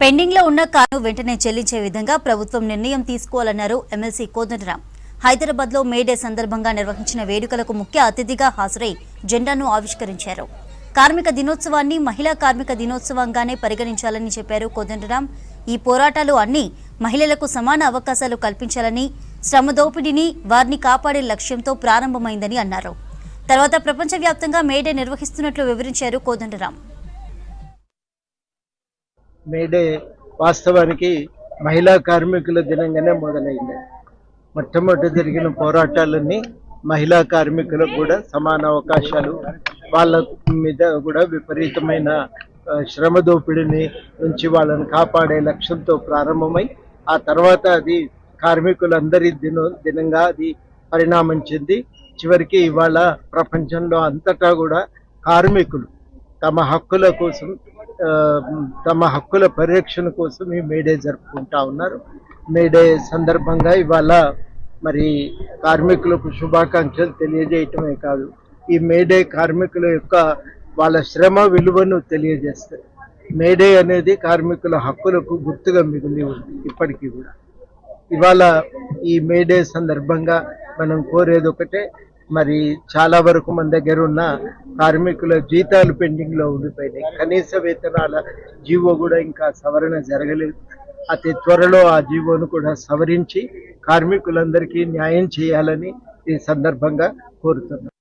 Pending లో ఉన్న కాను వెంటనే చెల్లించే విధంగా ప్రభుత్వం నిర్ణయం తీసుకోవాలన్నారు ఎమ్మెల్సీ కోదండరాం. హైదరాబాద్ లో మే డే సందర్భంగా నిర్వహించిన వేడుకలకు ముఖ్య అతిథిగా హాజరై జెండాను ఆవిష్కరించారు. కార్మిక దినోత్సవాన్ని మహిళా కార్మిక దినోత్సవంగానే పరిగణించాలని చెప్పారు కోదండరాం. ఈ పోరాటాలు అన్ని మహిళలకు సమాన అవకాశాలు కల్పించాలని, శ్రమ దోపిడీని వారిని కాపాడే లక్ష్యంతో ప్రారంభమైందని అన్నారు. తర్వాత ప్రపంచవ్యాప్తంగా మే డే నిర్వహిస్తున్నట్లు వివరించారు కోదండరాం. మేడే వాస్తవానికి మహిళా కార్మికుల దినంగానే మొదలైంది. మొట్టమొదటి జరిగిన పోరాటాలన్నీ మహిళా కార్మికులకు కూడా సమాన అవకాశాలు, వాళ్ళ మీద కూడా విపరీతమైన శ్రమ దోపిడిని నుంచి వాళ్ళని కాపాడే లక్ష్యంతో ప్రారంభమై ఆ తర్వాత అది కార్మికులందరి దినంగా అది పరిణామం చెంది చివరికి ఇవాళ ప్రపంచంలో అంతటా కూడా కార్మికులు తమ హక్కుల కోసం, తమ హక్కుల పరిరక్షణ కోసం ఈ మేడే జరుపుకుంటా ఉన్నారు. మేడే సందర్భంగా ఇవాళ మరి కార్మికులకు శుభాకాంక్షలు తెలియజేయటమే కాదు, ఈ మేడే కార్మికుల యొక్క వాళ్ళ శ్రమ విలువను తెలియజేస్తారు. మేడే అనేది కార్మికుల హక్కులకు గుర్తుగా మిగిలి ఉంది ఇప్పటికీ కూడా. ఇవాళ ఈ మేడే సందర్భంగా మనం కోరేది ఒకటే, మరి చాలా వరకు మన దగ్గర ఉన్న కార్మికుల జీతాలు పెండింగ్ లో ఉండిపోయినాయి. కనీస వేతనాల జీవో కూడా ఇంకా సవరణ జరగలేదు. అతి త్వరలో ఆ జీవోను కూడా సవరించి కార్మికులందరికీ న్యాయం చేయాలని ఈ సందర్భంగా కోరుతున్నాం.